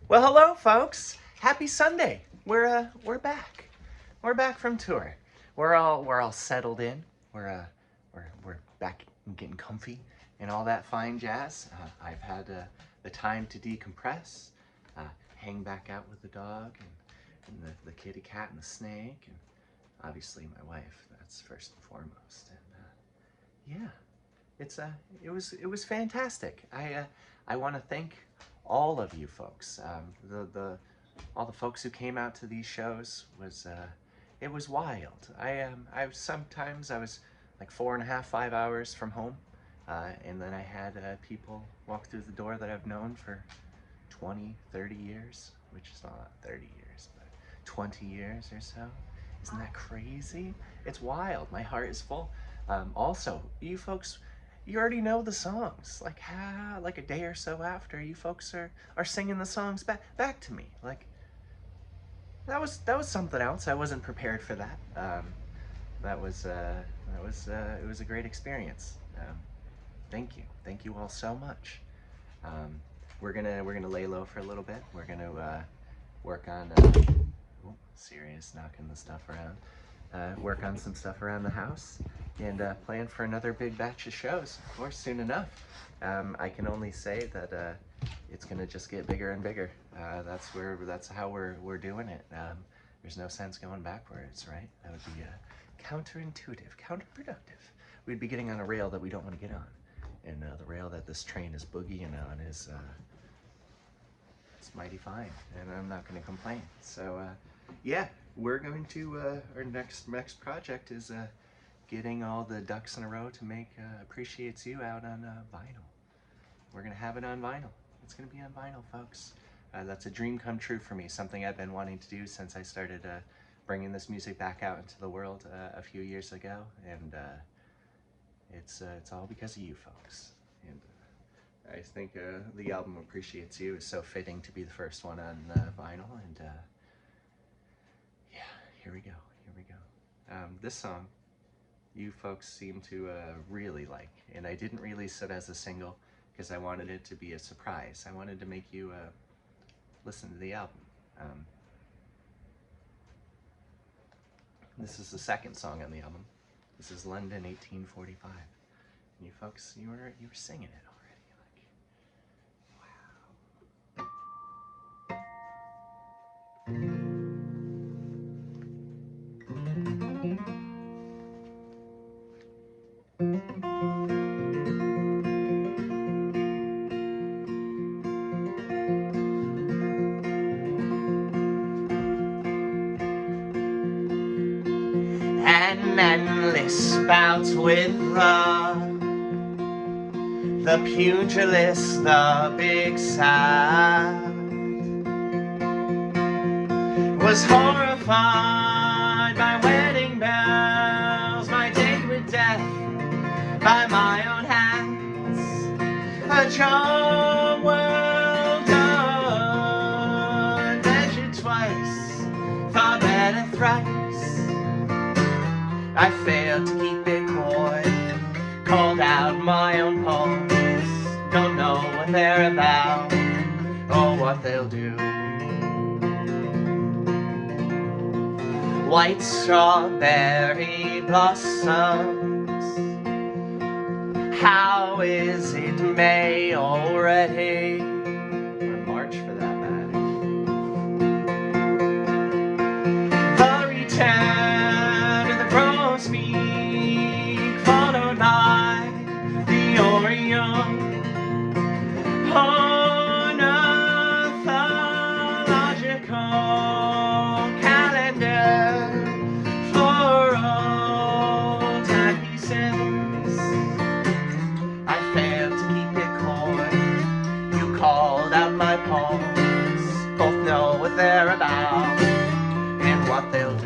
Well, hello, folks. Happy Sunday. We're back. We're back from tour. We're all settled in. We're back and getting comfy and all that fine jazz. I've had the time to decompress, hang back out with the dog and the kitty cat and the snake, and obviously my wife. That's first and foremost. And yeah, it was fantastic. I want to thank all of you folks. All the folks who came out to these shows was it was wild. Sometimes I was like 4.5, 5 hours from home, and then I had people walk through the door that I've known for 20, 30 years, which is not 30 years, but 20 years or so. Isn't that crazy? It's wild. My heart is full. Also, you folks, you already know the songs. Like a day or so after, you folks are singing the songs back to me. Like that was something else. I wasn't prepared for that. It was a great experience. Thank you all so much. We're gonna lay low for a little bit. We're gonna work on serious knocking the stuff around. Work on some stuff around the house and plan for another big batch of shows, of course, soon enough. I can only say that it's gonna just get bigger and bigger. That's how we're doing it. There's no sense going backwards, right? That would be counterintuitive, counterproductive. We'd be getting on a rail that we don't want to get on, and the rail that this train is boogieing on is it's mighty fine, and I'm not going to complain. So yeah, we're going to our next project is getting all the ducks in a row to make Appreciates You out on vinyl. We're gonna have it on vinyl. It's gonna be on vinyl, folks. That's a dream come true for me, something I've been wanting to do since I started bringing this music back out into the world a few years ago, and it's all because of you folks. And I think the album Appreciates You is so fitting to be the first one on vinyl, and yeah, here we go. This song, you folks seem to really like, and I didn't release it as a single because I wanted it to be a surprise. I wanted to make you listen to the album. This is the second song on the album. This is London 1845. And you folks, you were singing it already. An endless bout with the pugilist, the big sad, was horrified by wedding bells, my date with death by my own hands, a job well done, measured twice, far better thrice. I failed to keep it coy, called out my own poems, don't know what they're about or what they'll do. White strawberry blossoms, how is it May already? Or March for that matter. The return of the grosbeak, followed by the Orion, ornithological calendar, floral timepieces. I failed to keep it coy, you called out my poems, both know what they're about and what they'll do.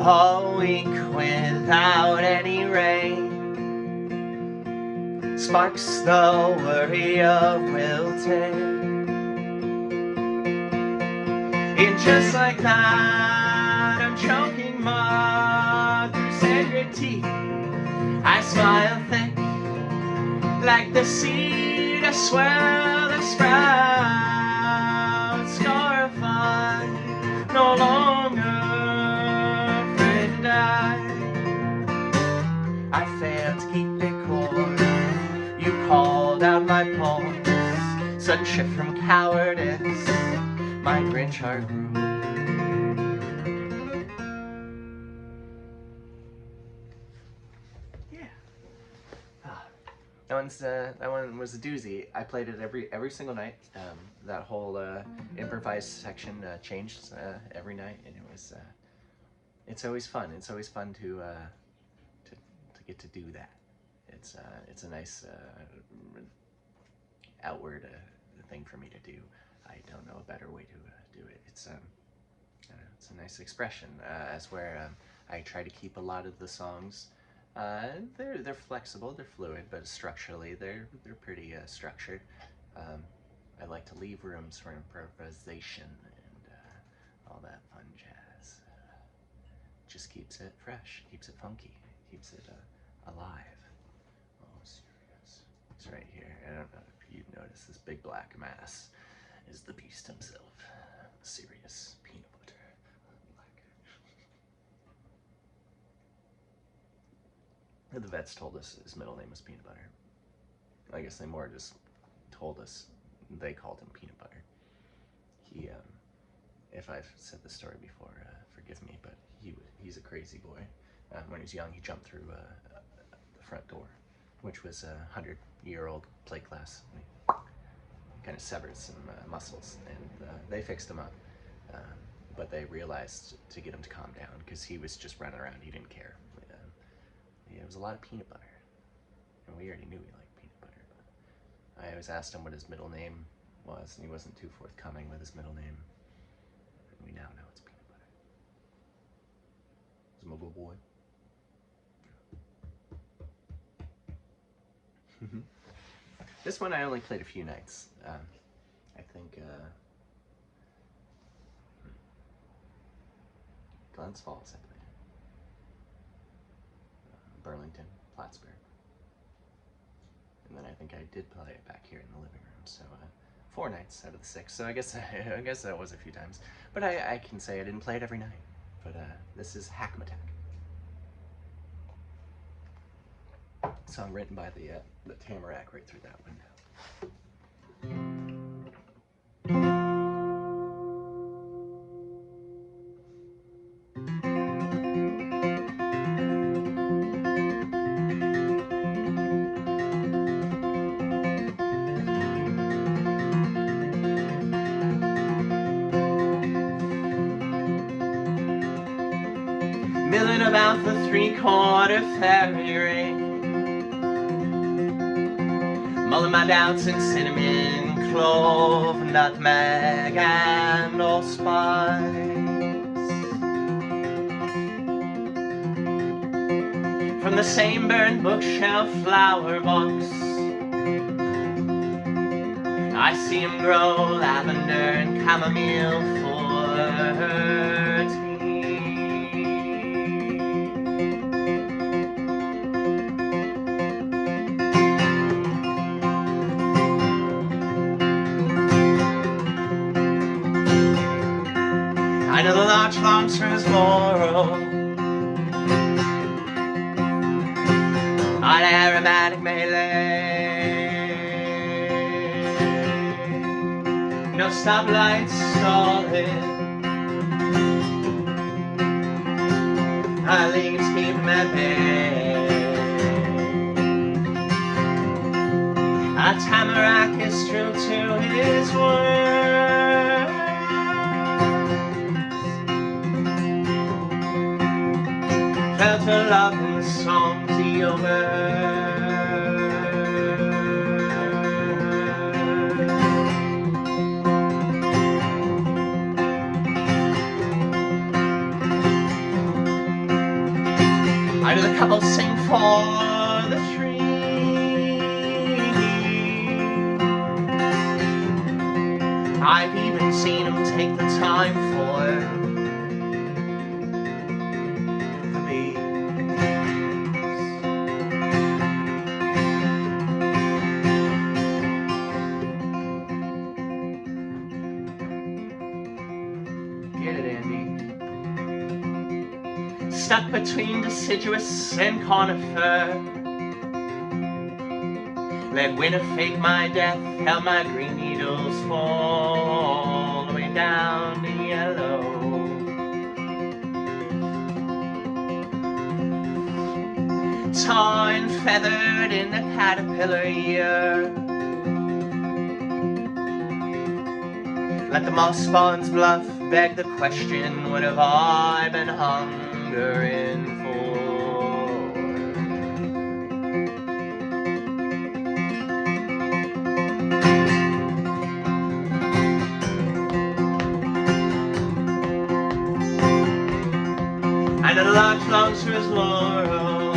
all week without any rain. Sparks the worry of wilting. And just like that, I'm choking mud through sacred teeth. I smile thick, like the seed I swell that sprouts, scarified, no longer afraid to die. I failed to keep it cool. You called out my pulse, sudden shift from cowardice. My Grinch heart grew. Yeah. That one was a doozy. I played it every single night. That whole improvised section changed every night, and it's always fun. It's always fun to get to do that. It's a nice outward thing for me to do. I don't know a better way to do it. It's a nice expression, as where I try to keep a lot of the songs. They're flexible, they're fluid, but structurally they're pretty structured. I like to leave rooms for improvisation and all that fun jazz. Just keeps it fresh, keeps it funky, keeps it alive. Oh, serious. It's right here. I don't know if you've noticed this big black mass is the beast himself. Serious peanut butter. The vets told us his middle name was Peanut Butter. I guess they more just told us they called him Peanut Butter. He, if I've said this story before, forgive me, but he's a crazy boy. When he was young, he jumped through the front door, which was a 100-year-old plate glass. Kind of severed some muscles, and they fixed him up. But they realized to get him to calm down, because he was just running around. He didn't care. It was a lot of peanut butter, and we already knew he liked peanut butter. But I always asked him what his middle name was, and he wasn't too forthcoming with his middle name. And we now know it's Peanut Butter. He's my little boy. This one I only played a few nights. I think Glens Falls I played. Burlington, Plattsburgh. And then I think I did play it back here in the living room. So 4 nights out of the 6. So I guess that was a few times. But I can say I didn't play it every night. But this is Hackmatack. Song written by the tamarack right through that window. Milling about the 3/4 fairy ring, mulling my doubts in cinnamon, clove, nutmeg, and allspice. From the same burned bookshelf flower box, I see him grow lavender and chamomile for her tea. I know the larch longs for his laurel, on aromatic melee. No stoplights stalling, our leaves keep him at bay. Our tamarack is true to his word. Felt her love in the songs he overheard. I do the couple sing for the tree. I've even seen them take the time for the bees. Get it, Andy. Stuck between deciduous and conifer, let winter fake my death, held my green needles fall all the way down to yellow. Tar and feathered in the caterpillar year, let the moss spawns bluff, beg the question, what have I been hungering for? And the lark longs for his laurel,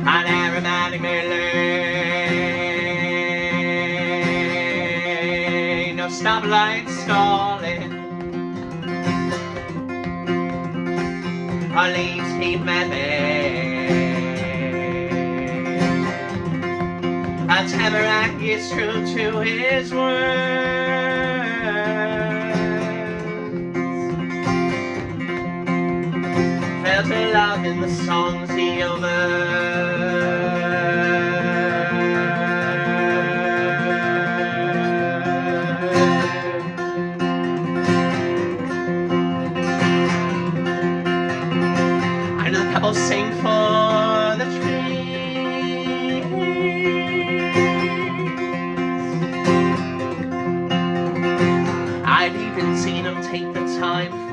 an aromatic melee, no stoplight stalling, our leaves keep mapping. A tamarack is true to his word, felt a love in the songs he I know the couple sing for the trees. I've even seen them take the time for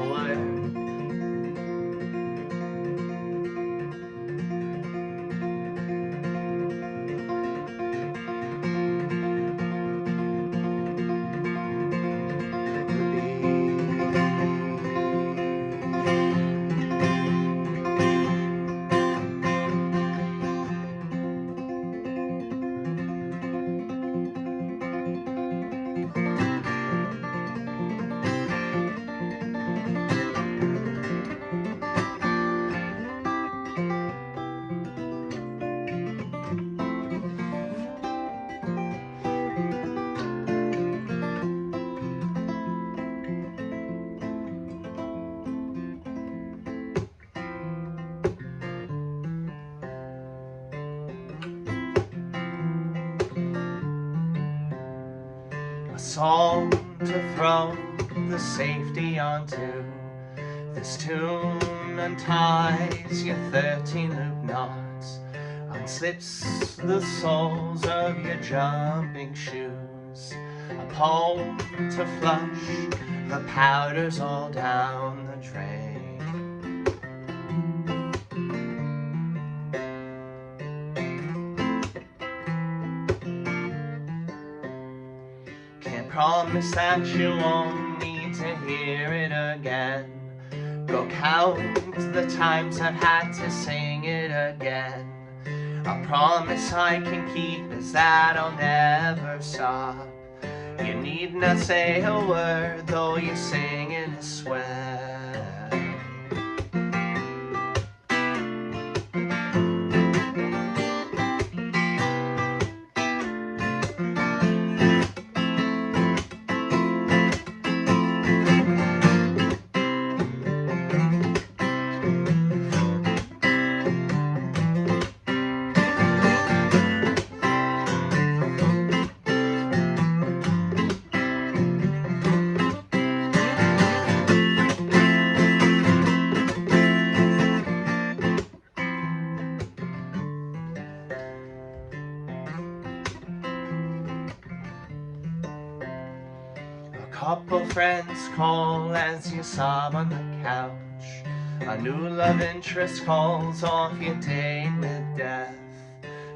a song to throw the safety onto. This tune unties your 13 loop knots, unslips the soles of your jumping shoes. A poem to flush the powders all down the drain. Can't promise that you won't need to hear it again. Go count the times I've had to sing it again. A promise I can keep is that I'll never stop. You need not say a word, though you're singing a swear. Couple friends call as you sob on the couch. A new love interest calls off your date with death.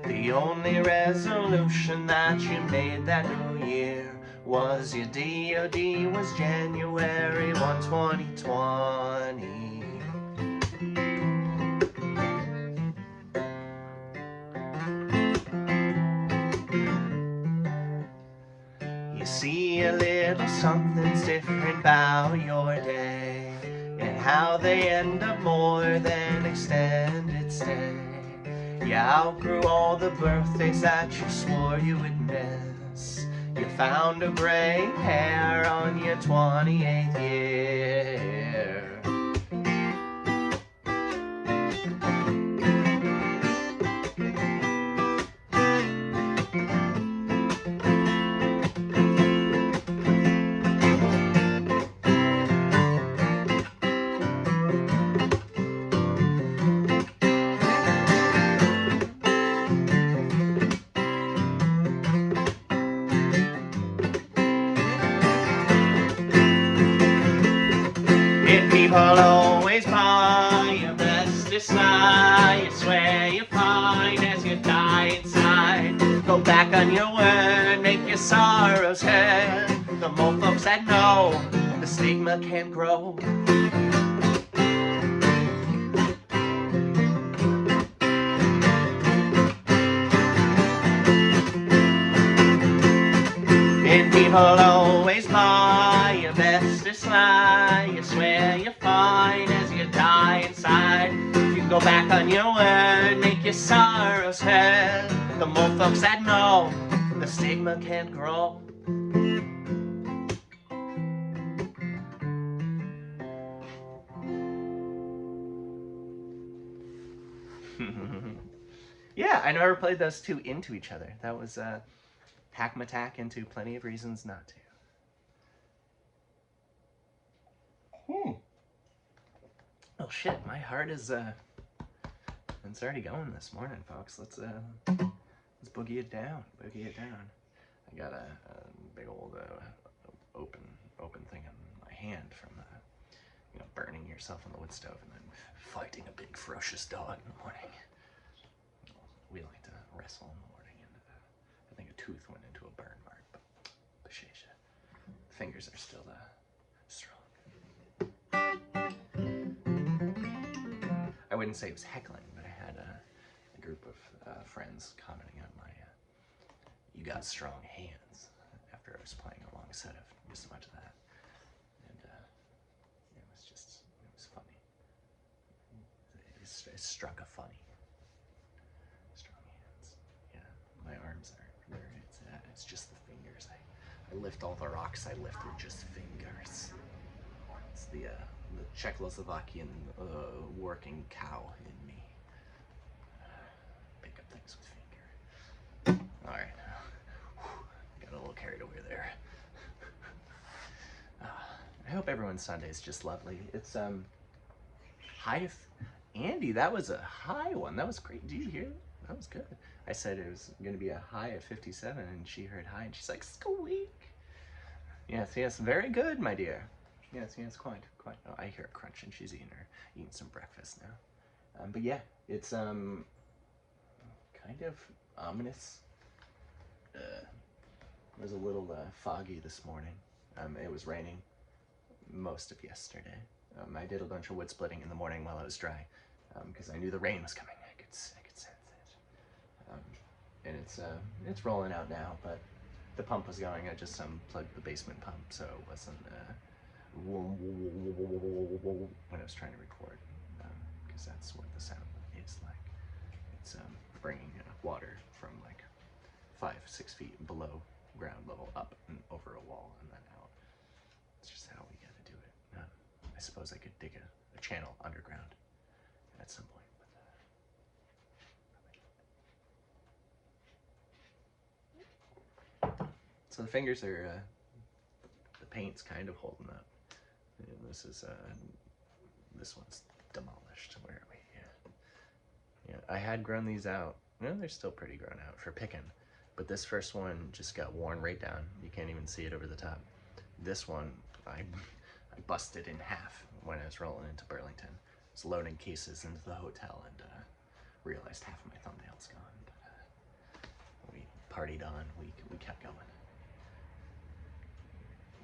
The only resolution that you made that new year was your DOD was January 1, 2020. see a little something's different about your day, and how they end up more than extended stay. You outgrew all the birthdays that you swore you would miss. You found a gray hair on your 28th year. If people always buy your bestest lie, you swear you find as you die inside. Go back on your word, make your sorrows head. The more folks that know, the stigma can't grow. And people always buy your bestest lie, you swear you find as you die inside. You can go back on your word, make your sorrows head. The more folks that know, the stigma can't grow. Yeah, I never played those two into each other. That was hackmatack into Plenty of Reasons Not to. Oh shit, my heart is it's already going this morning, folks. Let's boogie it down. Boogie it down. I got a big old open thing in my hand from burning yourself on the wood stove and then fighting a big ferocious dog in the morning. We like to wrestle in the morning, and I think a tooth went into a burn mark, but Bashesha. Fingers are still strong. I wouldn't say it was heckling, but I had a group of friends commenting on my "you got strong hands" after I was playing a long set of just so much of that, and it was funny. It struck a funny. Strong hands. Yeah, my arms are there. It's just the fingers. I lift all the rocks I lift with just fingers. It's the Czechoslovakian working cow in me. Pick up things with finger. All right, got a little carried away there. I hope everyone's Sunday is just lovely. It's high. Andy, that was a high one. That was great. Did you hear that? That was good. I said it was going to be a high of 57, and she heard high, and she's like, squeak. Yes, very good, my dear. Yes, quite. Oh, I hear a crunch, and she's eating some breakfast now. But yeah, it's kind of ominous. It was a little foggy this morning. It was raining most of yesterday. I did a bunch of wood splitting in the morning while it was dry, because I knew the rain was coming. I could sense it. And it's rolling out now, but the pump was going. I just plugged the basement pump, so it wasn't when I was trying to record, because that's what the sound is like. It's bringing water from like 5-6 feet below ground level up and over a wall and then out. It's just how we got to do it. I suppose I could dig a channel underground at some point. So the fingers are, the paint's kind of holding up. And this one's demolished. Where are we? Yeah, I had grown these out. They're still pretty grown out for picking. But this first one just got worn right down. You can't even see it over the top. This one, I busted in half when I was rolling into Burlington. I was loading cases into the hotel and realized half of my thumbnail's gone. But we partied on. We kept going.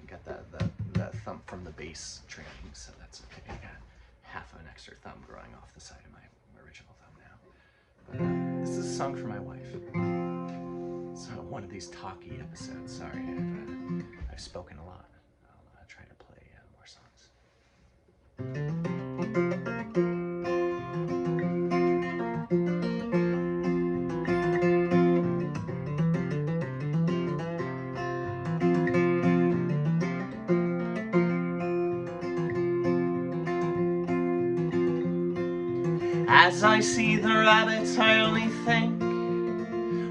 We got that thumb from the base training, so that's okay. I got half an extra thumb growing off the side of my original thumb now. But this is a song for my wife. So one of these talky episodes. Sorry, I've spoken a lot. I'll try to play more songs. As I see the rabbits, I only think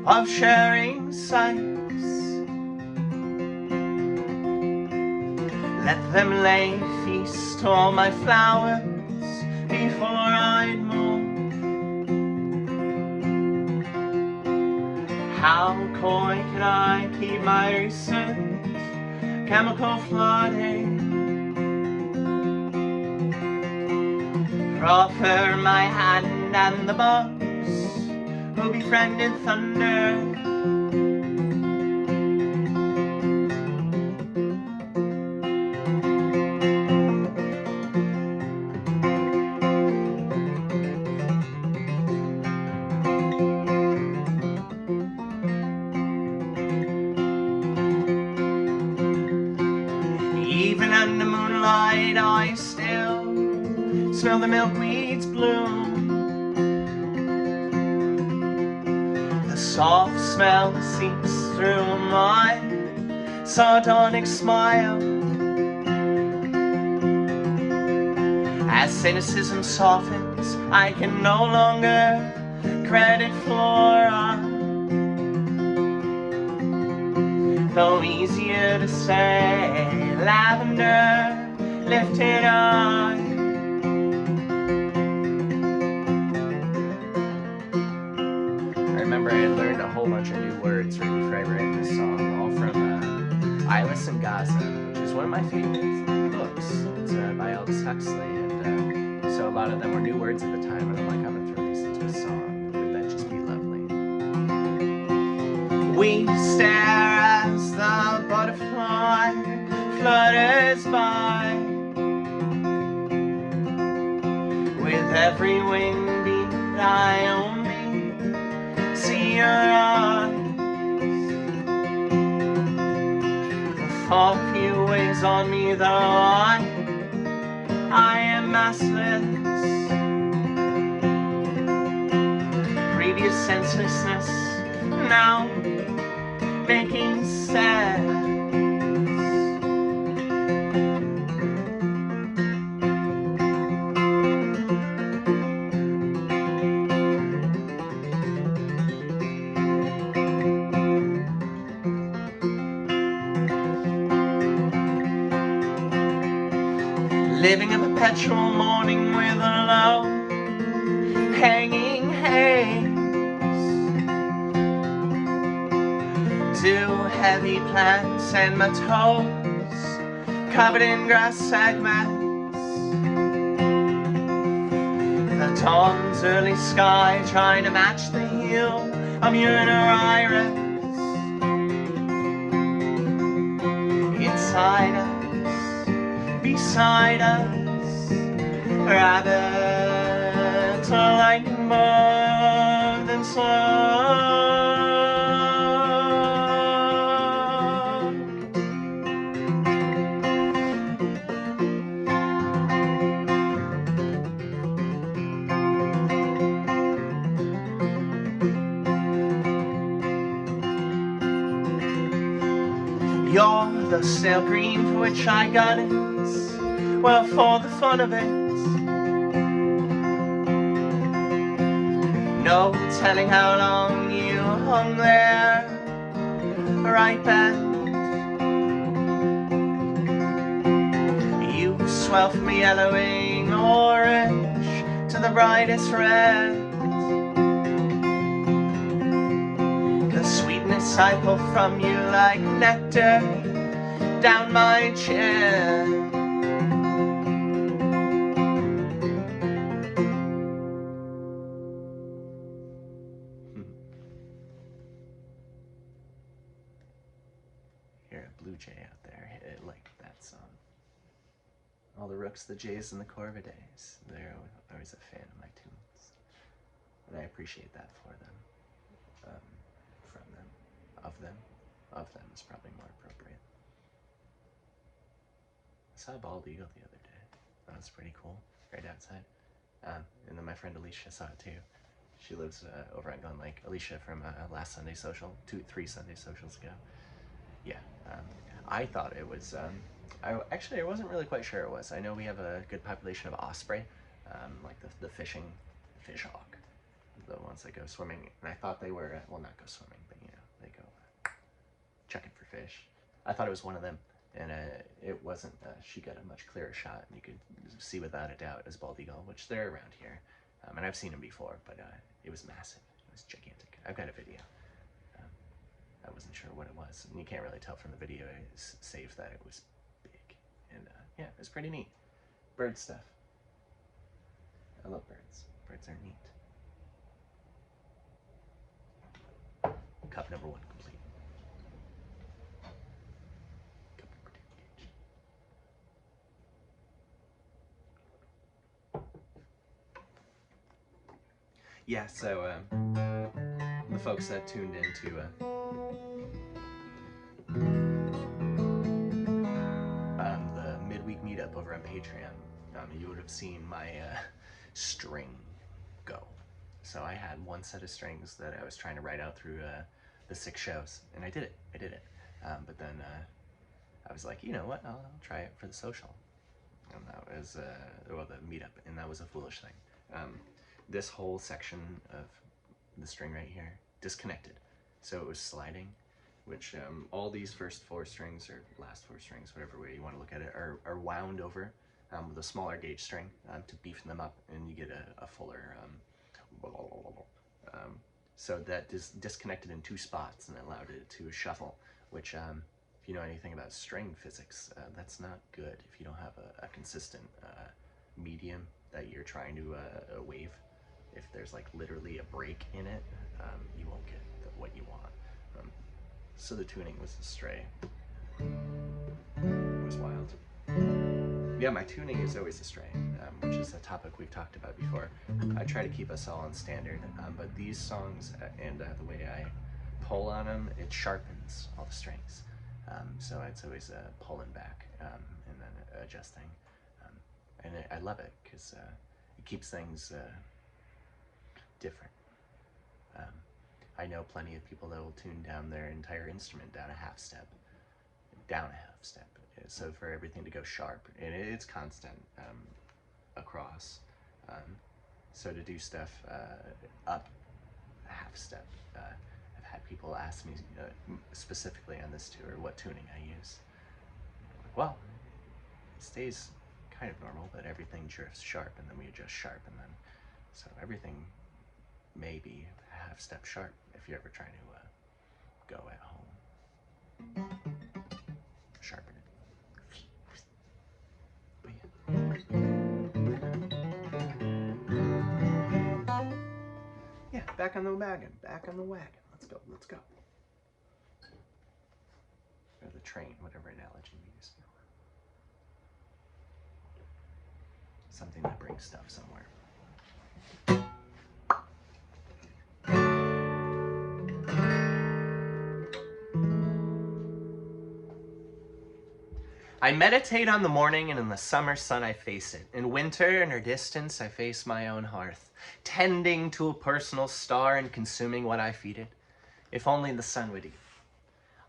of sharing sights. Let them lay feast to all my flowers before I'd move. How coy can I keep my recent chemical flooding? Proffer my hand and the bugs who befriended thunder. Even under moonlight I still smell the milkweed's bloom. The soft smell seeps through my sardonic smile. As cynicism softens, I can no longer credit flora. Though easier to say, lavender lifted eye. I remember I learned a whole bunch of new words right before I wrote this song, all from Eyeless and Gaza, which is one of my favorite books. It's by Aldous Huxley, and so a lot of them were new words at the time, and I'm like, I'm gonna throw these into a song. Would that just be lovely? We stare as the butterfly flutters by. With every wing beat I only see your eyes. The thought of you weighs on me, though I am massless. Previous senselessness now making sense. Living a perpetual morning with a low hanging haze. Two heavy plants and my toes covered in grass segments. The dawn's early sky trying to match the hue of your inner iris. Inside us, beside us, rabbits are lightning more than slow. You're the stale green for which I got it, well, for the fun of it. No telling how long you hung there, right back. You swell from the yellowing orange to the brightest red. The sweetness I pull from you like nectar down my chin. Hear a blue jay out there. It liked that song. All the rooks, the jays, and the corvidays. They're always a fan of my tunes. And I appreciate that for them. From them. of them. Of them is probably more appropriate. I saw a bald eagle the other day. That was pretty cool, right outside. And then my friend Alicia saw it too. She lives over at Glen Lake. Alicia from last Sunday social, 3 Sunday socials ago. Yeah, I thought it was, I wasn't really quite sure it was. I know we have a good population of osprey, like the fish hawk, the ones that go swimming. And I thought they were, well, not go swimming, but you know, they go checking for fish. I thought it was one of them, and it wasn't. She got a much clearer shot, and you could see without a doubt as bald eagle, which they're around here. And I've seen them before, but it was massive. It was gigantic. I've got a video. I wasn't sure what it was, and you can't really tell from the video, save that it was big. And yeah, it was pretty neat. Bird stuff. I love birds. Birds are neat. Cup number 1 complete. Cup number 2 engaged. Yeah, so the folks that tuned into the midweek meetup over on Patreon, you would have seen my string go. So I had 1 set of strings that I was trying to write out through the 6 shows, and I did it. But then I was like, you know what, I'll try it for the social. And that was, well, the meetup, and that was a foolish thing. This whole section of the string right here disconnected, so it was sliding, which all these first 4 strings, or last 4 strings, whatever way you want to look at it, are wound over with a smaller gauge string to beef them up, and you get a fuller so that disconnected in 2 spots and allowed it to shuffle, which if you know anything about string physics, that's not good if you don't have a consistent medium that you're trying to wave. If there's like literally a break in it, you won't get what you want. So the tuning was astray. It was wild. Yeah, my tuning is always astray, which is a topic we've talked about before. I try to keep us all on standard, but these songs and the way I pull on them, it sharpens all the strings. So it's always pulling back and then adjusting. And I love it because it keeps things different. I know plenty of people that will tune down their entire instrument down a half step. So for everything to go sharp, and it's constant across. So to do stuff up a half step, I've had people ask me specifically on this tour what tuning I use. Well, it stays kind of normal, but everything drifts sharp, and then we adjust sharp, and then so everything may be a half step sharp if you're ever trying to go at home. Sharpen it. Yeah, back on the wagon. Let's go. Or the train, whatever analogy we use. Something that brings stuff somewhere. I meditate on the morning, and in the summer sun I face it. In winter, in her distance, I face my own hearth, tending to a personal star and consuming what I feed it. If only the sun would eat.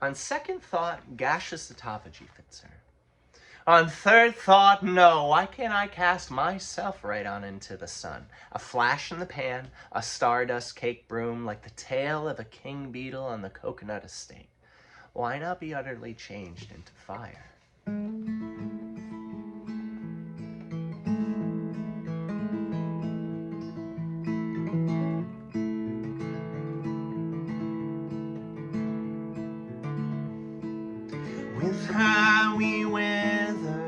On second thought, gaseous autophagy fits her. On third thought, no, why can't I cast myself right on into the sun? A flash in the pan, a stardust cake broom, like the tail of a king beetle on the coconut estate. Why not be utterly changed into fire? With her we wither,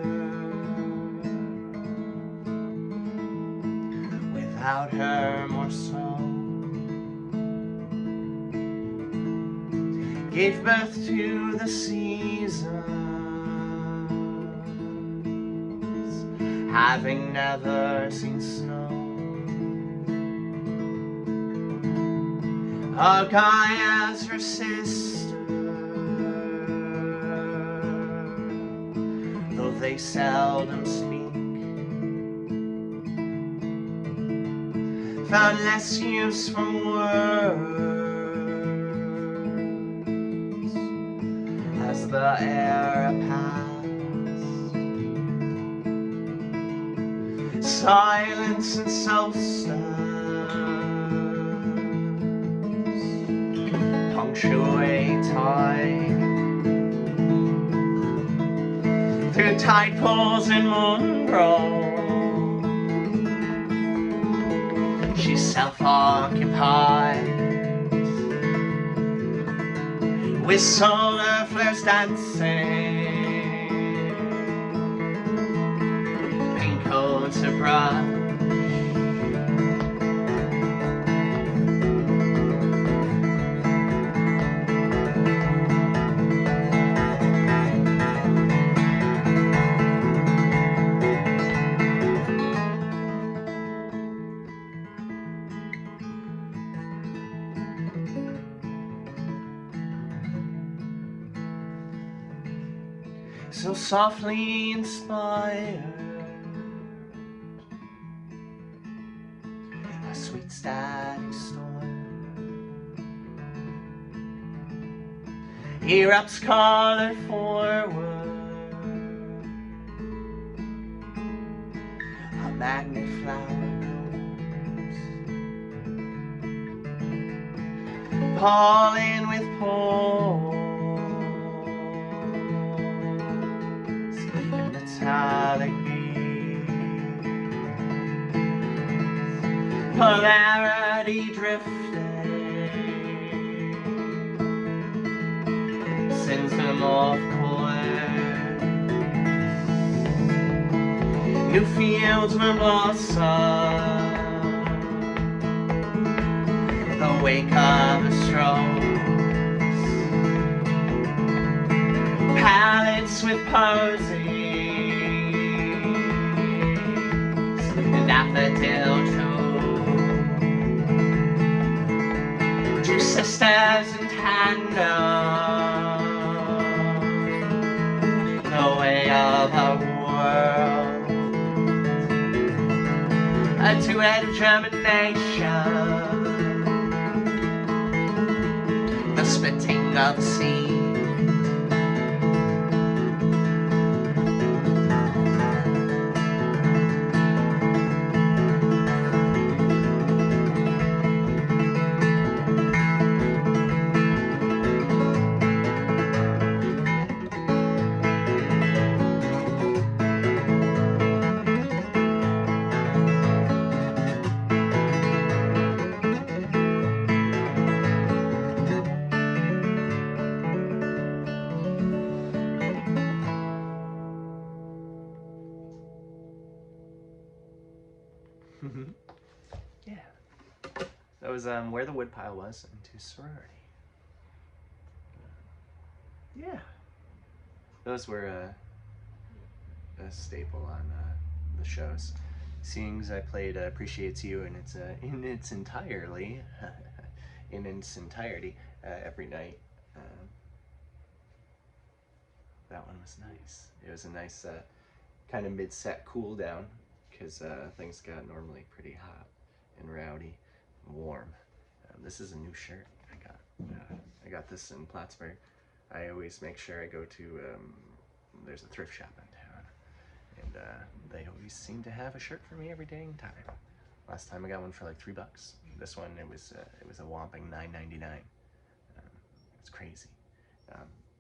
without her more so. Gave birth to the seasons, having never seen snow. A Gaia as her sister, they seldom speak, found less use for words as the era passed. Silence and substance punctuate time through tide pools and moonbrow. She's self-occupied with solar flares dancing, pink coats of brush. So softly inspired, a sweet static storm erupts color forward, a magnet flower blooms, pollen with pores, metallic beams, polarity drifting, sends them off course. New fields will blossom, the wake of the strokes, palettes with posies and daffodil too. Two sisters in tandem, the way of a world, a duet of germination, the spitting of seed. Yeah. That was where the woodpile was into sorority. Yeah. Those were a staple on the shows. Seeing as I played Appreciates You in its entirety every night. That one was nice. It was a nice kind of mid-set cool down, because things got normally pretty hot and rowdy and warm. This is a new shirt I got. I got this in Plattsburgh. I always make sure I go to, there's a thrift shop in town, and they always seem to have a shirt for me every dang time. Last time I got one for like $3. This one, it was a whopping $9.99. It's crazy,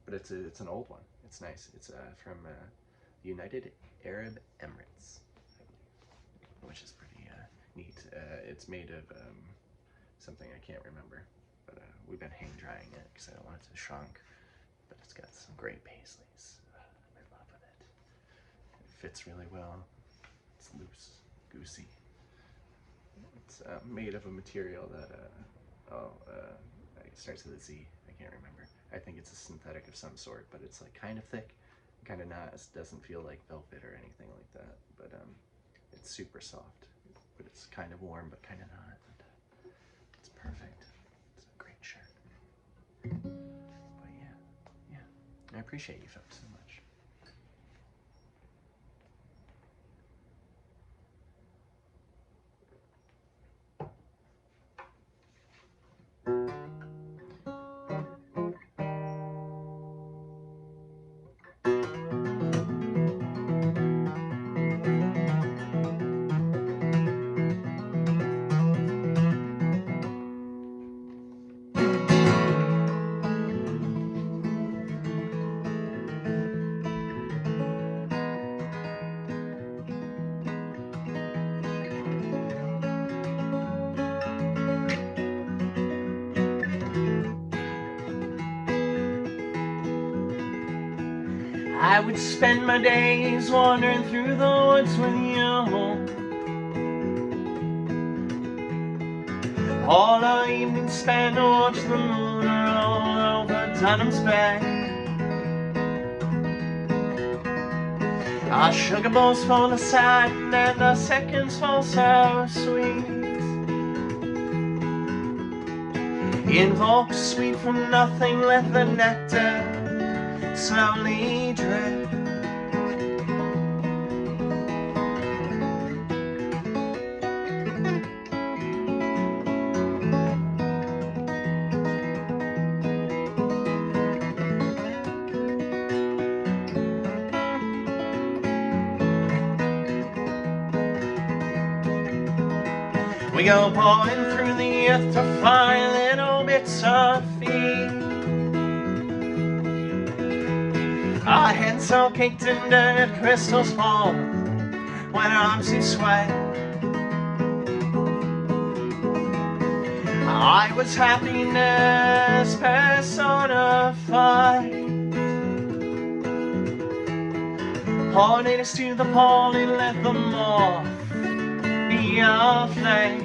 but it's an old one. It's nice. It's from the United Arab Emirates, which is pretty neat. It's made of something I can't remember, but we've been hang drying it because I don't want it to shrunk. But it's got some great paisleys. I'm in love with it. It fits really well. It's loose, goosey. It's made of a material that it starts with a Z. I can't remember. I think it's a synthetic of some sort, but it's like kind of thick, kind of not. It doesn't feel like velvet or anything like that. But it's super soft. But it's kind of warm, but kind of not. It's perfect. It's a great shirt. But yeah. I appreciate you folks so much. I would spend my days wandering through the woods with you. All our evenings spent to watch the moon roll over Dunham's Bay. Our sugar bowls full of satin and our seconds fall so sweet. Invoke sweet from nothing, let the nectar slowly drip. We go pouring through the earth to find little bits of feet. Our hands so caked in dirt, crystals fall when our arms do sway. I was happiness personified. Pouring us to the pole and let the morph be our flame.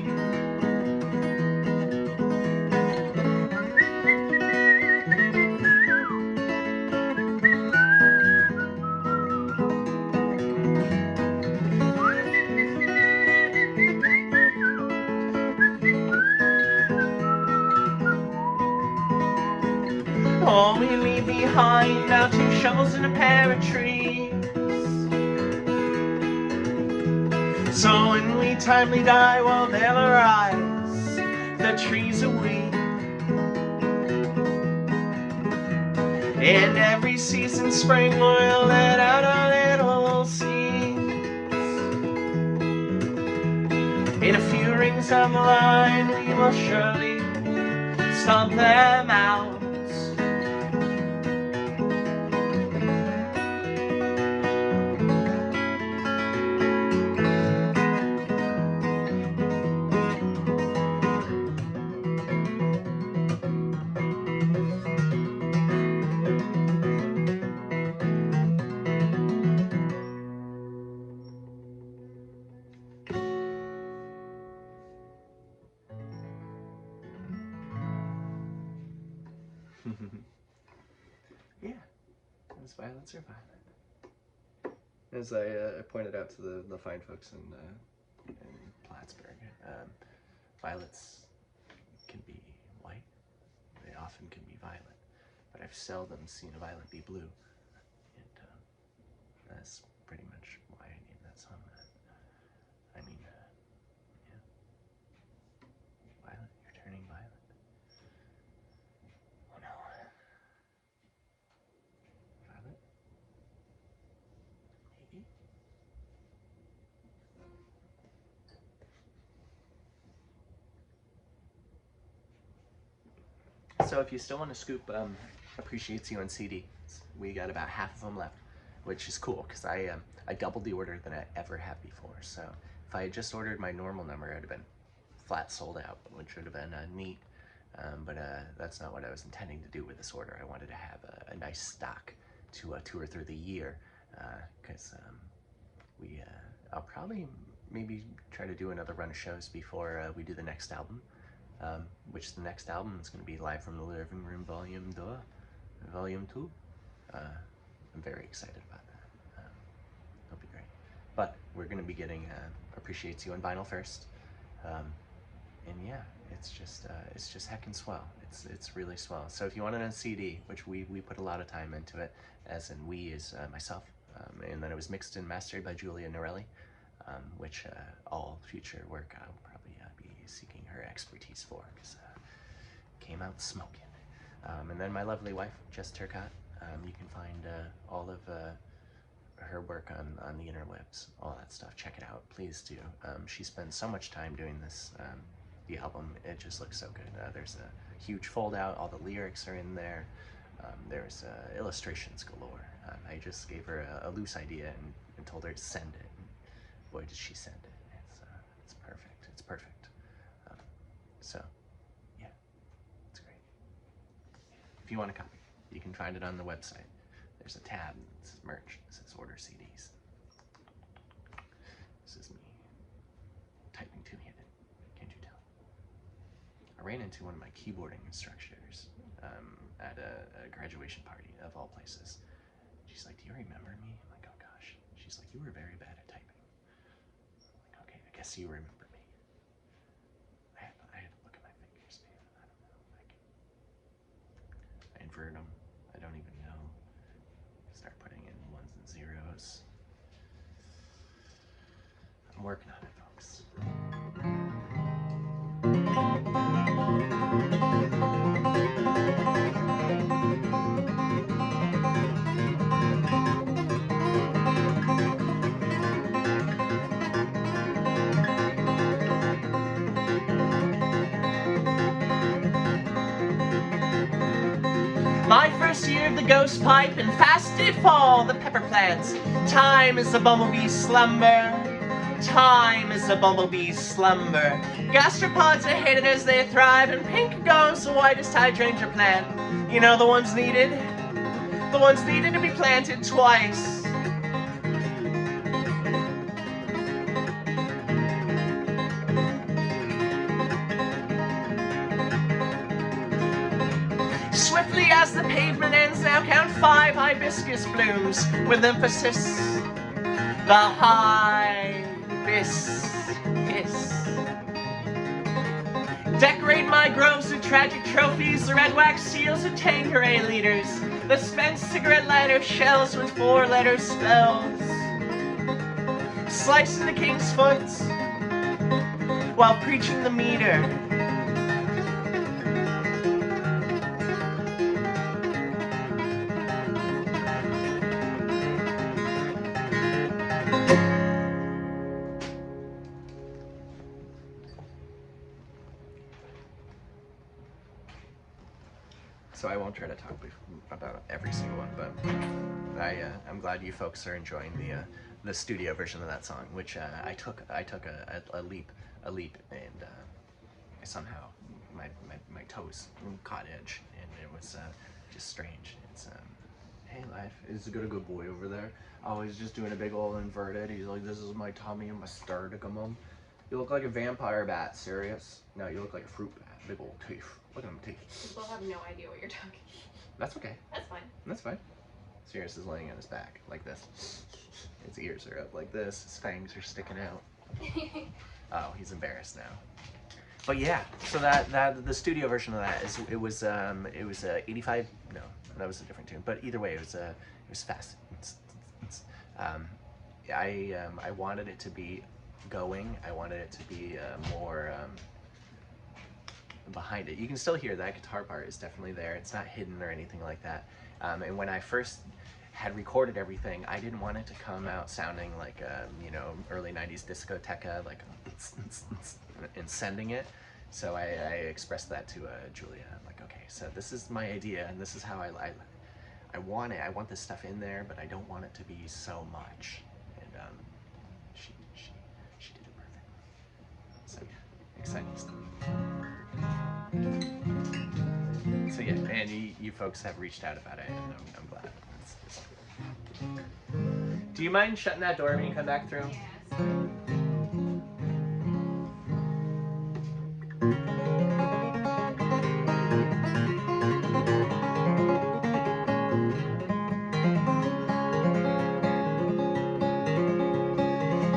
All we leave behind are 2 shovels and a pair of trees. So when we timely die, well, they'll arise, the trees are weak. And every season spring we'll let out our little seeds. In a few rings down the line, we will surely stomp them out. Yeah, those violets are violet. As I pointed out to the fine folks in Plattsburgh, violets can be white, they often can be violet, but I've seldom seen a violet be blue, and that's pretty much why I named that song that. I mean, yeah, violet, you're turning violet. Oh no. Violet? Hehe? So if you still want to scoop Appreciates You on CD, we got about half of them left, which is cool because I doubled the order than I ever have before. So if I had just ordered my normal number, it would have been flat sold out, which would have been neat. But that's not what I was intending to do with this order. I wanted to have a nice stock to tour through the year, because I'll probably maybe try to do another run of shows before we do the next album. Which the next album is going to be Live from the Living Room Volume 2. I'm very excited about that. It'll be great. But we're going to be getting Appreciates You on vinyl first. And yeah, it's just heckin' swell. It's really swell. So if you want it on CD, which we put a lot of time into it, as in we is myself, and then it was mixed and mastered by Julia Norelli, which all future work I'll probably be seeking her expertise for, because it came out smoking. And then my lovely wife, Jess Turcotte, you can find all of her work on the interwebs, all that stuff. Check it out, please do. She spends so much time doing this, the album. It just looks so good. There's a huge fold out, all the lyrics are in there. There's illustrations galore. I just gave her a loose idea and told her to send it. And boy, did she send it. It's perfect. It's perfect. So, yeah, it's great. If you want a copy, you can find it on the website. There's a tab that says merch. It says order CDs. This is me typing two-handed. Can't you tell? I ran into one of my keyboarding instructors at a graduation party, of all places. She's like, do you remember me? I'm like, oh gosh. She's like, you were very bad at typing. I'm like, okay, I guess you remember me. I had to look at my fingers, man. I don't know. I invert them. I don't even know. Start putting in ones and zeros. I'm working on it, folks. My first year of the ghost pipe, and fast did fall the pepper plants. Time is a bumblebee's slumber. Time is a bumblebee's slumber. Gastropods are hated as they thrive, and pink goes the whitest hydrangea plant. You know the ones needed? The ones needed to be planted twice. Swiftly as the pavement ends, now count 5 hibiscus blooms, with emphasis, the hibiscus. Decorate my groves with tragic trophies, the red wax seals of Tanqueray leaders, the spent cigarette lighter shells with 4-letter spells. Slicing the king's foot while preaching the meter. So I won't try to talk about every single one, but I'm glad you folks are enjoying the studio version of that song, which I took a leap, and somehow my toes caught edge, and it was just strange. It's hey, life is got a good boy over there. Oh, he's just doing a big old inverted. He's like, this is my tummy and my sternum. You look like a vampire bat. Serious? No, you look like a fruit bat. Big old teeth. Look at them teeth. People have no idea what you're talking. That's okay. That's fine. That's fine. Sirius is laying on his back like this. His ears are up like this. His fangs are sticking out. Oh, he's embarrassed now. But yeah, so that the studio version of that is it was 85. No, that was a different tune. But either way, it was fast. I wanted it to be going. I wanted it to be more behind it. You can still hear that guitar part is definitely there. It's not hidden or anything like that. And when I first had recorded everything, I didn't want it to come out sounding like you know, early 90s discoteca, like and sending it. So I expressed that to Julia. I'm like, okay, so this is my idea, and this is how I want it. I want this stuff in there, but I don't want it to be so much. And she did it perfect. So yeah, exciting stuff. So yeah, and you folks have reached out about it, and I'm glad. It's cool. Do you mind shutting that door when you come back through? Yes.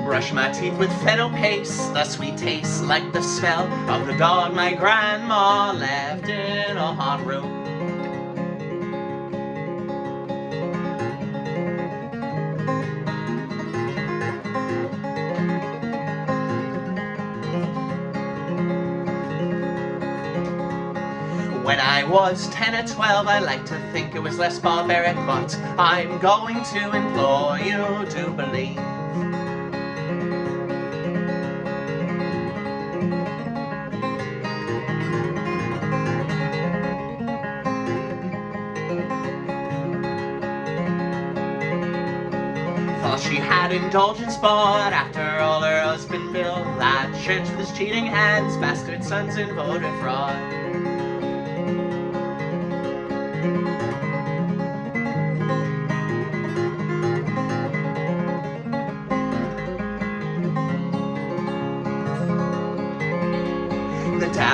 Brush my teeth with fennel paste, the sweet taste like the smell of the dog my grandma left in a hot room. When I was 10 or 12, I like to think it was less barbaric, but I'm going to implore you to believe. Thought she had indulgence, but after all her husband Bill that church with his cheating hands, bastard sons and voter fraud.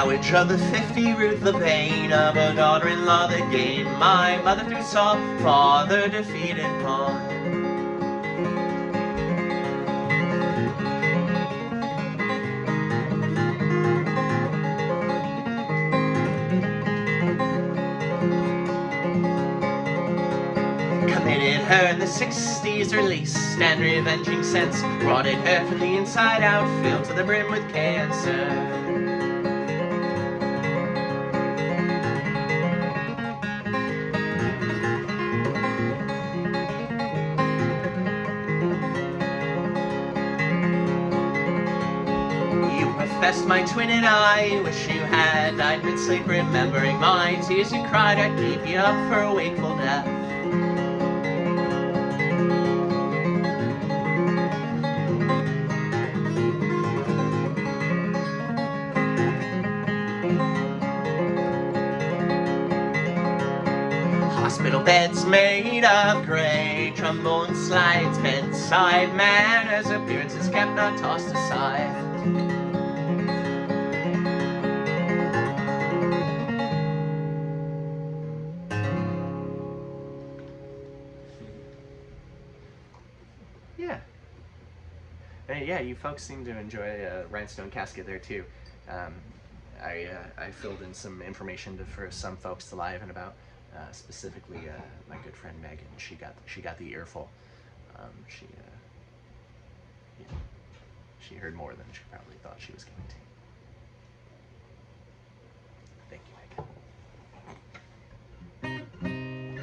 Dowager of the 50, Ruth LePain, of a daughter-in-law that gained. My mother through Saul, father defeated Paul. Committed her in the 60s released, and revenging sense rotted her from the inside out, filled to the brim with cancer. You professed, my twin and I, wish you had died mid-sleep, remembering my tears you cried. I'd keep you up for a wakeful death. Hospital beds made of grey, trombone slides, bedside manners, appearances kept, not tossed aside. Yeah. Yeah, you folks seem to enjoy Rhinestone Casket there too. I filled in some information for some folks to liven about. Specifically, my good friend Megan. She got the earful. She heard more than she probably thought she was going to. Thank you, Megan.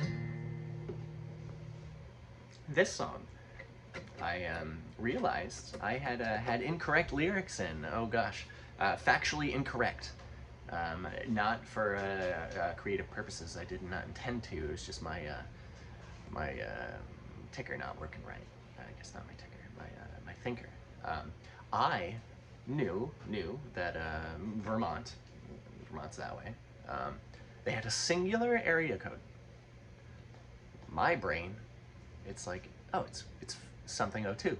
This song, I realized I had incorrect lyrics in. Oh gosh, factually incorrect. Not for creative purposes. I did not intend to. It was just my ticker not working right. I guess not my ticker, my thinker. I knew that Vermont's that way. They had a singular area code. My brain, it's like, oh, it's something 02.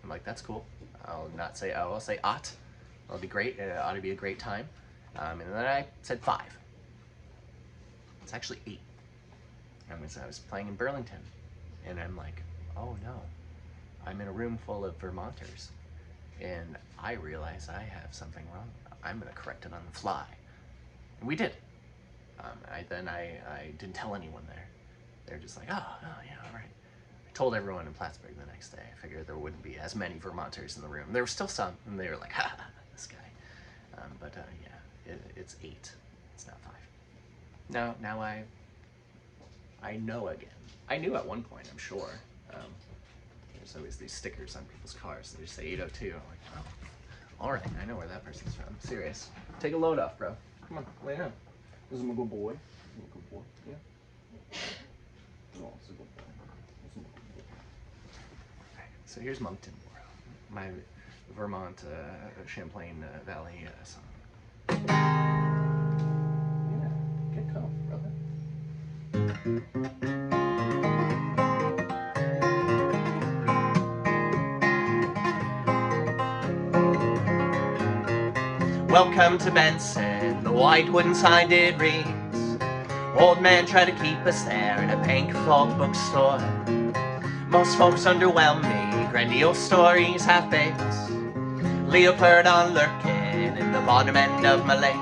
I'm like, that's cool. I'll not say oh, I'll say ot. It'll be great. It ought to be a great time. And then I said 5. It's actually 8. I was playing in Burlington, and I'm like, oh no, I'm in a room full of Vermonters, and I realize I have something wrong. I'm gonna correct it on the fly, and we did. I didn't tell anyone there. They're just like, oh yeah, all right. I told everyone in Plattsburgh the next day. I figured there wouldn't be as many Vermonters in the room. There were still some, and they were like, ha, this guy. Yeah. It's 8. It's not 5. Now I know again. I knew at one point, I'm sure. There's always these stickers on people's cars. They just say 802. I'm like, oh, all right. I know where that person's from. I'm serious. Take a load off, bro. Come on, lay down. This is my good boy. This is my good boy. Yeah. Oh, it's a good boy. This is my good boy. Right, so here's Moncton, my Vermont Champlain Valley song. Yeah, get comfy, brother. Welcome to Benson, the white wooden sign did read. Old man tried to keep us there in a pink folk bookstore. Most folks underwhelm me, grandiose stories half-baked. Leopard on lurking in the bottom end of my lake.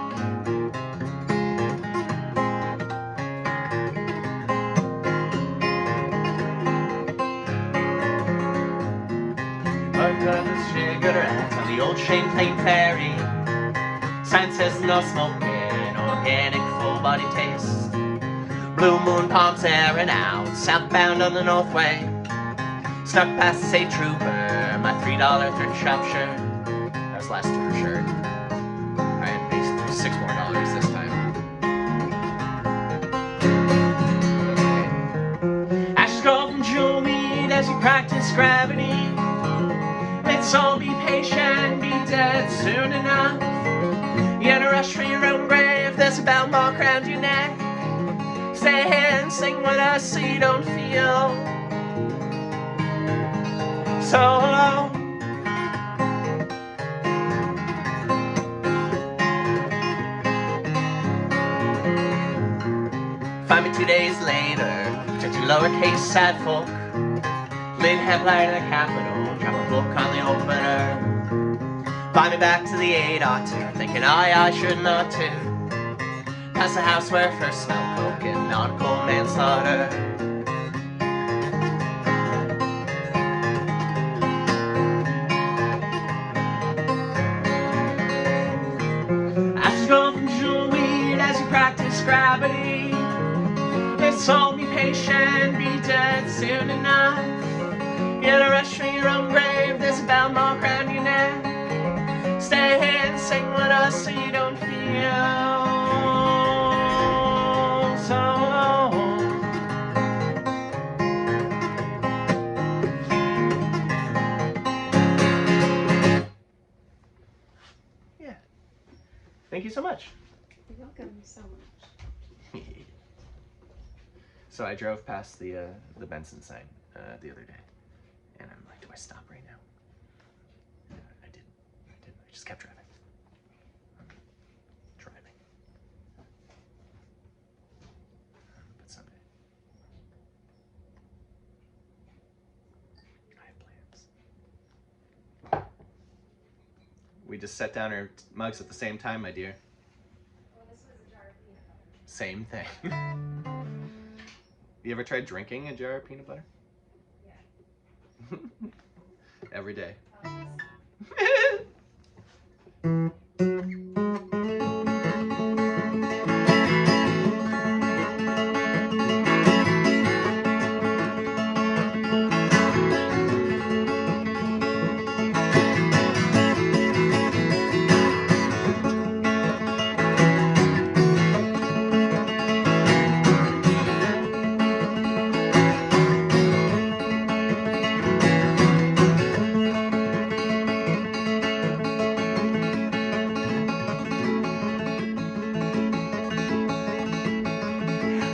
I've got a cigarette on the old Champlain ferry. Sign says no smoking, organic full body taste. Blue moon palms airing out, southbound on the Northway. Snuck past the state trooper, my $3 thrift shop shirt. That was last tour shirt. I had paid $6 more this time. Ash Grove and jewel weed as you practice gravity. Let's all be patient, be dead soon enough. You gotta rush for your own grave, there's a bell mark around your neck. Stay here and sing with us so you don't feel so alone. Find me 2 days later, to lowercase sad folk. Lid headlight in the Capitol, drop a book on the opener. Find me back to the 802, thinking I should not too. Past the house where I first smelled coke and nautical manslaughter. After go from jewel weed as you practice gravity. Let's all be patient, be dead soon enough. Get a rush from your own grave, there's a bell mark around your neck. Stay here and sing with us so you don't feel so alone. Yeah. Thank you so much. You're welcome so much. So I drove past the Benson sign the other day, and I'm like, do I stop right now? I didn't. I just kept driving. But someday. I have plans. We just set down our mugs at the same time, my dear. Well, this was a jar of peanut butter. Same thing. You ever tried drinking a jar of peanut butter? Yeah. Every day.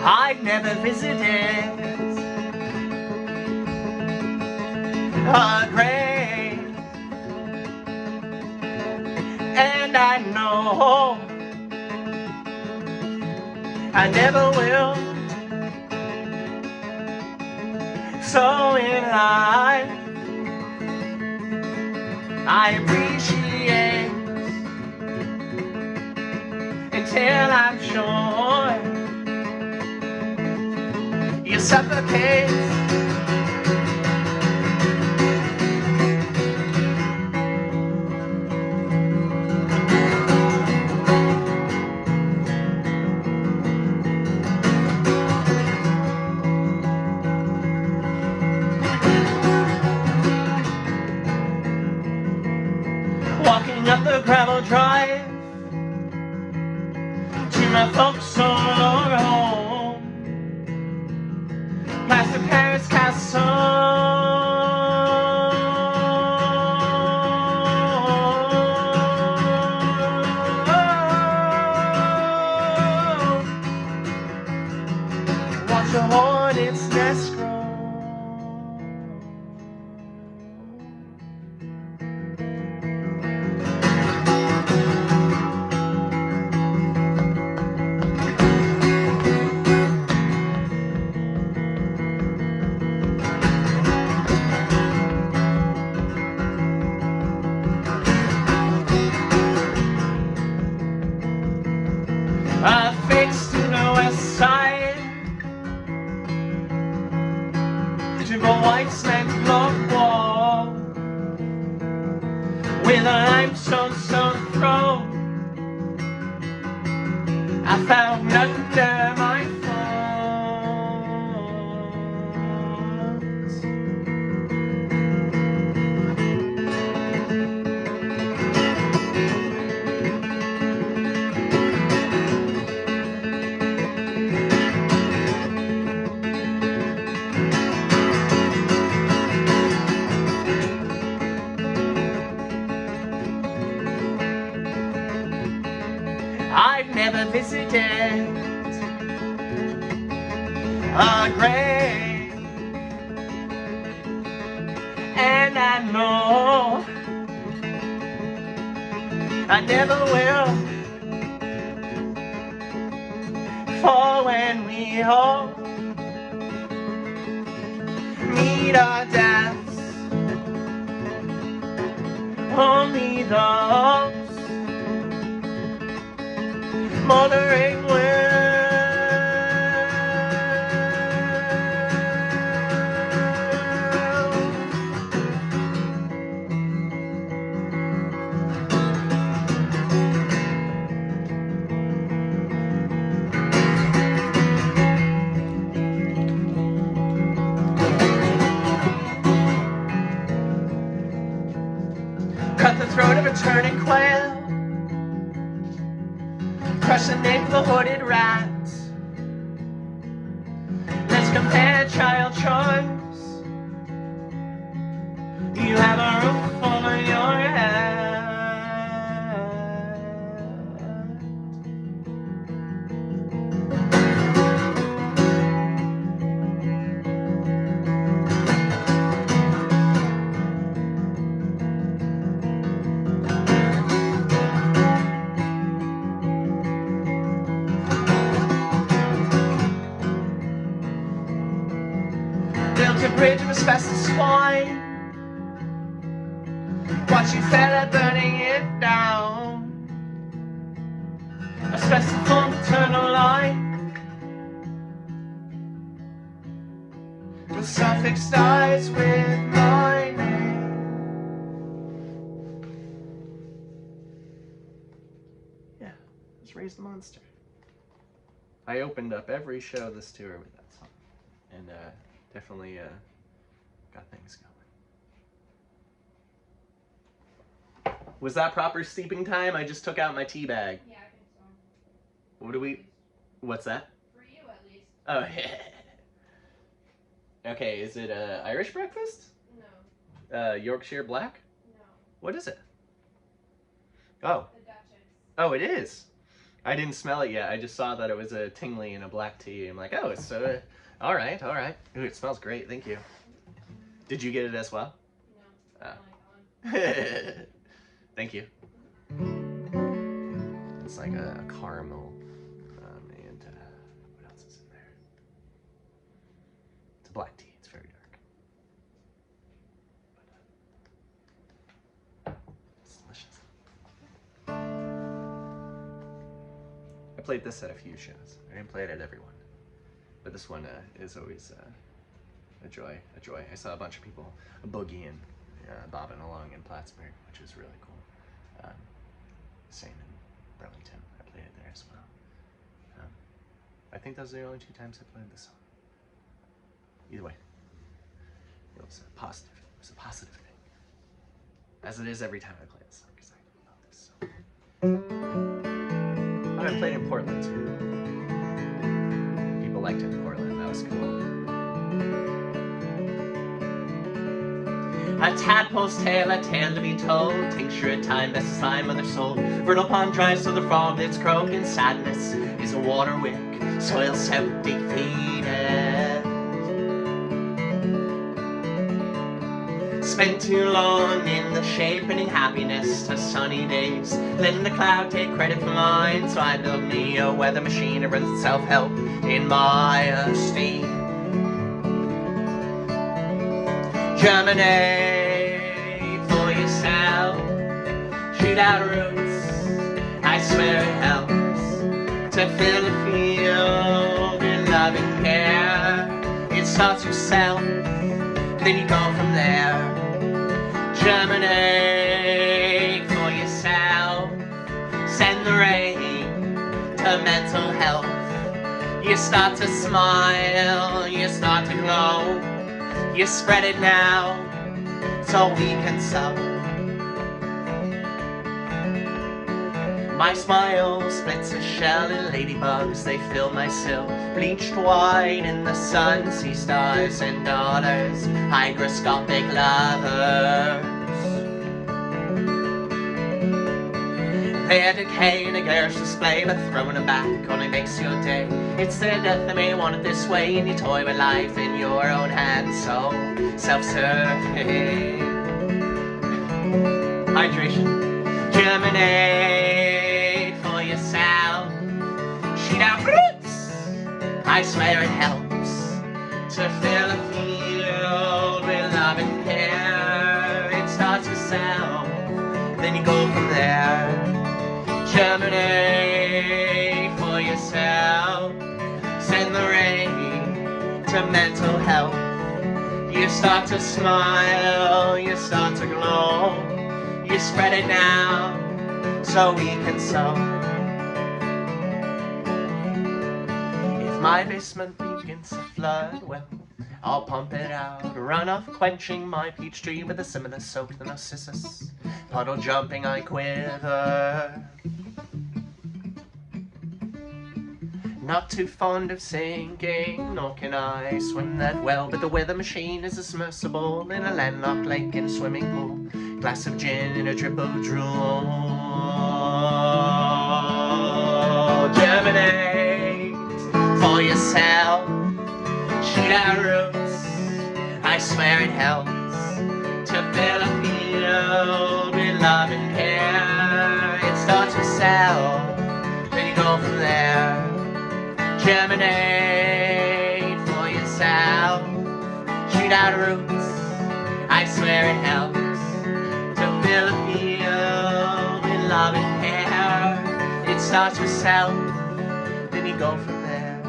I've never visited a grave, and I know I never will. So in life, I appreciate until I'm sure you suffocate. Walking up the gravel drive to my folks' old home, past the Paris castle. Watch a hornet's nest grow. I fixed to the west side to the white cement block wall with a limestone stone throw. I found under my foot. I've never visited a grave, and I know I never will. For when we home. Meet our deaths, only those mothering cut the throat of a turning quail, crush the nape of a hooded rat. Let's compare child chores. You have a roof over your head. Built a bridge of asbestos swine. Watch you fella burning it down. Asbestos form eternal light. The suffix dies with my name. Yeah, let's raise the monster. I opened up every show this tour with that song, and definitely got things going. Was that proper steeping time? I just took out my tea bag. Yeah, I think so. What do we? What's that? For you, at least. Oh yeah. Okay, is it Irish breakfast? No. Yorkshire black? No. What is it? Oh. The Duchess. Oh, it is. I didn't smell it yet. I just saw that it was a tingly and a black tea. I'm like, oh, it's so. All right, all right. Ooh, it smells great. Thank you. Did you get it as well? No. Oh. Thank you. It's like a caramel. And what else is in there? It's a black tea. It's very dark. But, it's delicious. I played this at a few shows. I didn't play it at every one. But this one is always a joy. I saw a bunch of people boogieing, bobbing along in Plattsburgh, which was really cool. Same in Burlington. I played it there as well. I think those are the only 2 times I played this song. Either way, it was a positive. It was a positive thing, as it is every time I play this song, because I love this song. Oh, I played in Portland too. People liked it in Portland. That was cool. A tadpole's tail, a tale to be told. Tincture of time, best slime of their soul. Vernal pond dries, so the frog its croak. In sadness is a water wick, soil so defeated. Spent too long in the shaping happiness to sunny days. Letting the cloud take credit for mine. So I built me a weather machine that runs itself help in my esteem. Germinate for yourself. Shoot out roots. I swear it helps to fill the field in loving care. It starts yourself, then you go from there. Germinate for yourself. Send the rain to mental health. You start to smile, you start to glow. You spread it now, so we can sow. My smile splits a shell in ladybugs, they fill my sill. Bleached white in the sun, sea stars and daughters, hygroscopic lovers. Their decay in a garish display, but throwing them back only makes your day. It's their death that may want it this way, and you toy with life in your own hands, so self-serving. Hydration. Germinate for yourself. Shoot out roots. I I swear it helps to fill a field with love and care. It starts with self, then you go from there. Germinate for yourself. Send the rain to mental health. You start to smile, you start to glow. You spread it now so we can sow. If my basement begins to flood, well, I'll pump it out. Runoff quenching my peach tree with a similar soak to narcissus. Puddle jumping I quiver. Not too fond of sinking, nor can I swim that well, but the weather machine is a submersible in a landlocked lake in a swimming pool. Glass of gin in a drip of drool. Germinate for yourself. Shoot out roots, I swear it helps to fill a field with love and care. It starts with self, then you go from there. Germinate for yourself. Shoot out roots, I swear it helps to fill a field with love and care. It starts with self, then you go from there.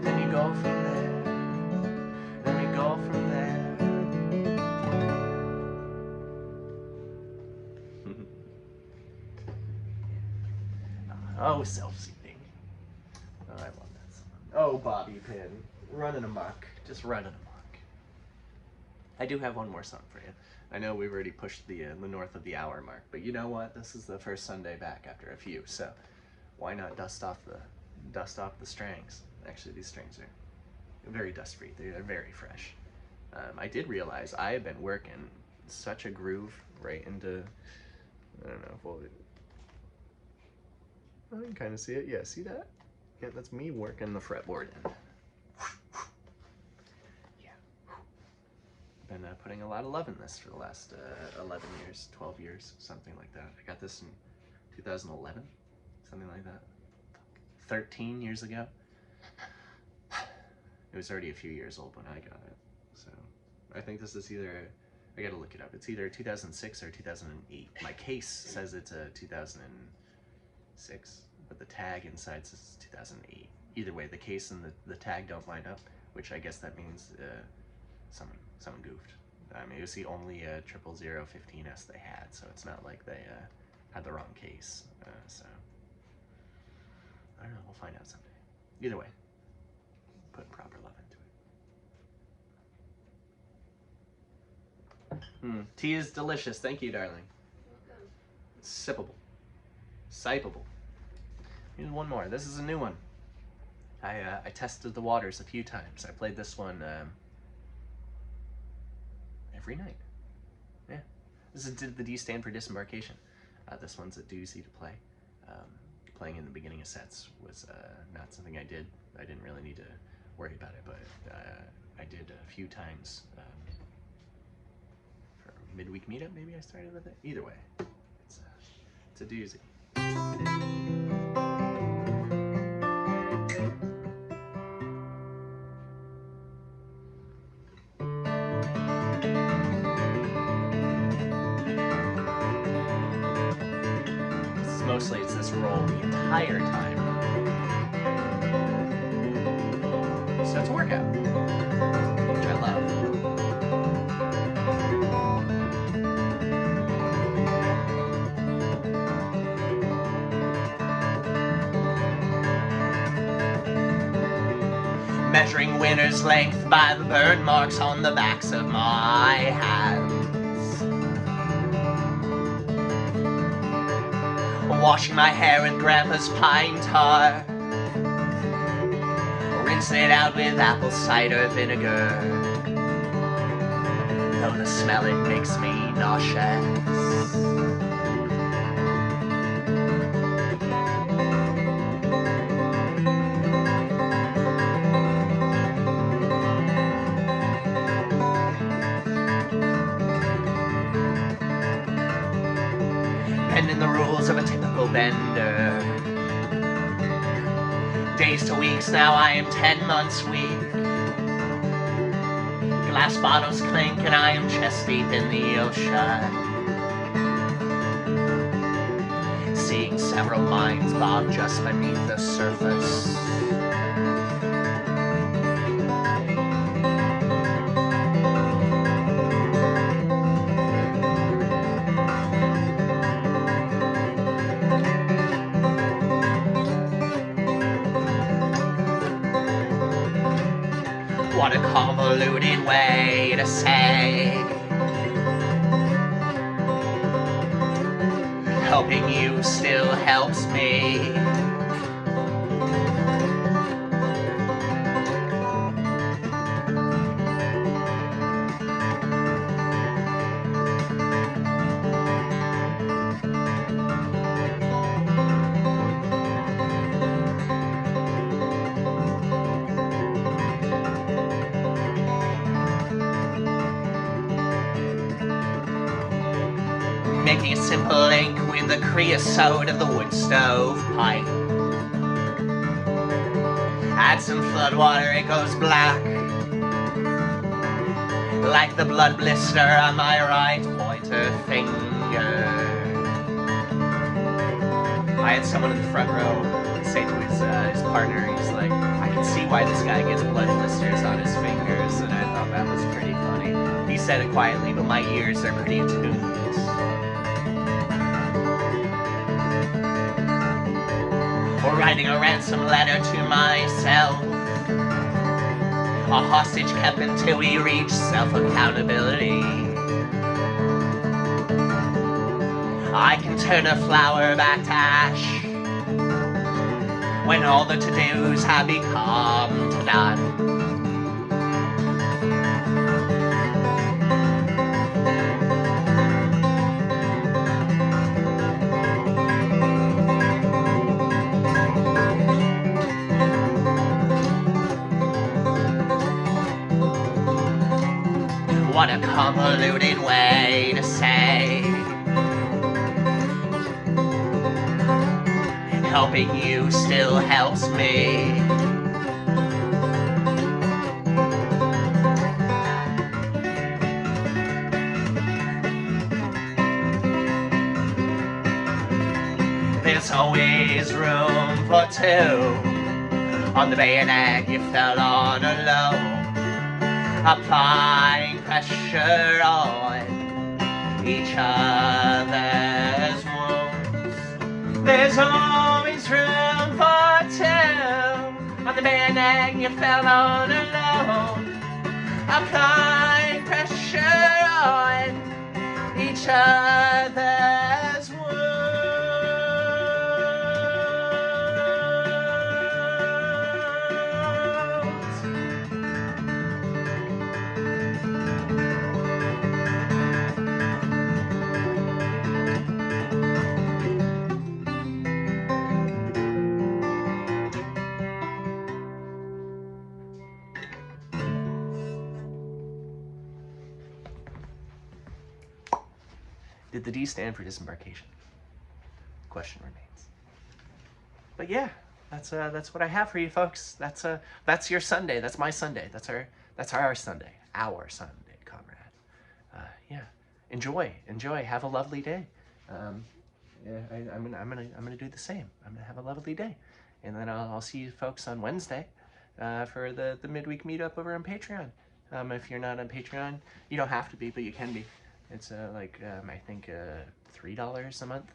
Then you go from there. Then we go from there. Oh, self-seeking. Oh, I love that song. Oh, Bobby Pin. Running amok. Just running amok. I do have one more song for you. I know we've already pushed the north of the hour mark, but you know what? This is the first Sunday back after a few, so why not dust off the strings? Actually, these strings are very dust-free. They're very fresh. I did realize I have been working such a groove right into, I don't know if we'll, I can kind of see it. Yeah, see that? Yeah, that's me working the fretboard in. Yeah. Been putting a lot of love in this for the last 11 years, 12 years, something like that. I got this in 2011, something like that. 13 years ago. It was already a few years old when I got it. So I think this is either, I gotta look it up. It's either 2006 or 2008. My case says it's a 2006, but the tag inside says 2008. Either way, the case and the tag don't line up, which I guess that means someone goofed. I mean, it was the only 00015S they had, so it's not like they had the wrong case. So I don't know. We'll find out someday. Either way, put proper love into it. Tea is delicious. Thank you, darling. Sippable. Sipeable. Here's one more. This is a new one. I tested the waters a few times. I played this one every night. Yeah. This is the D stand for disembarkation. This one's a doozy to play. Playing in the beginning of sets was not something I did. I didn't really need to worry about it, but I did a few times for midweek meetup. Maybe I started with it. Either way, it's a doozy. Mostly it's this roll the entire time. So it's a workout, which I love. Measuring winter's length by the burn marks on the backs of my hands. Washing my hair with Grandpa's pine tar. Rinsing it out with apple cider vinegar. Though the smell, it makes me nauseous. Bending the rules of a typical bender. Days to weeks, now I am 10 months weak. Glass bottles clink and I am chest deep in the ocean. Seeing several minds bob just beneath the surface. What a convoluted way to say helping you still helps me. Making a simple ink with the creosote of the wood stove pipe. Add some flood water, it goes black, like the blood blister on my right pointer finger. I had someone in the front row say to his partner, he's like, I can see why this guy gets blood blisters on his fingers, and I thought that was pretty funny. He said it quietly, but my ears are pretty attuned. Or writing a ransom letter to myself, a hostage kept until we reach self-accountability. I can turn a flower back to ash when all the to-dos have become to none. What a convoluted way to say helping you still helps me. There's always room for two. On the bayonet you fell on alone, applying pressure on each other's wounds. There's always room for two. On the bayonet you fell on alone, applying pressure on each other's wounds. Did the D stand for disembarkation? Question remains. But yeah, that's what I have for you folks. That's your Sunday. That's my Sunday. That's our Sunday. Our Sunday, comrade. Yeah, enjoy. Have a lovely day. Yeah, I'm gonna do the same. I'm gonna have a lovely day, and then I'll see you folks on Wednesday for the midweek meetup over on Patreon. If you're not on Patreon, you don't have to be, but you can be. It's I think $3 a month.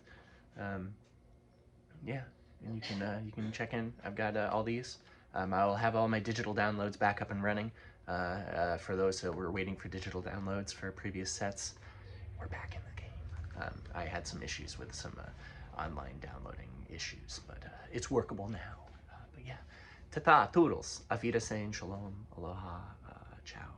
Yeah, and you can check in. I've got all these. I'll have all my digital downloads back up and running. For those that were waiting for digital downloads for previous sets, we're back in the game. I had some issues with some online downloading issues, but it's workable now. But yeah, ta-ta, toodles, auf Wiedersehen, shalom, aloha, ciao.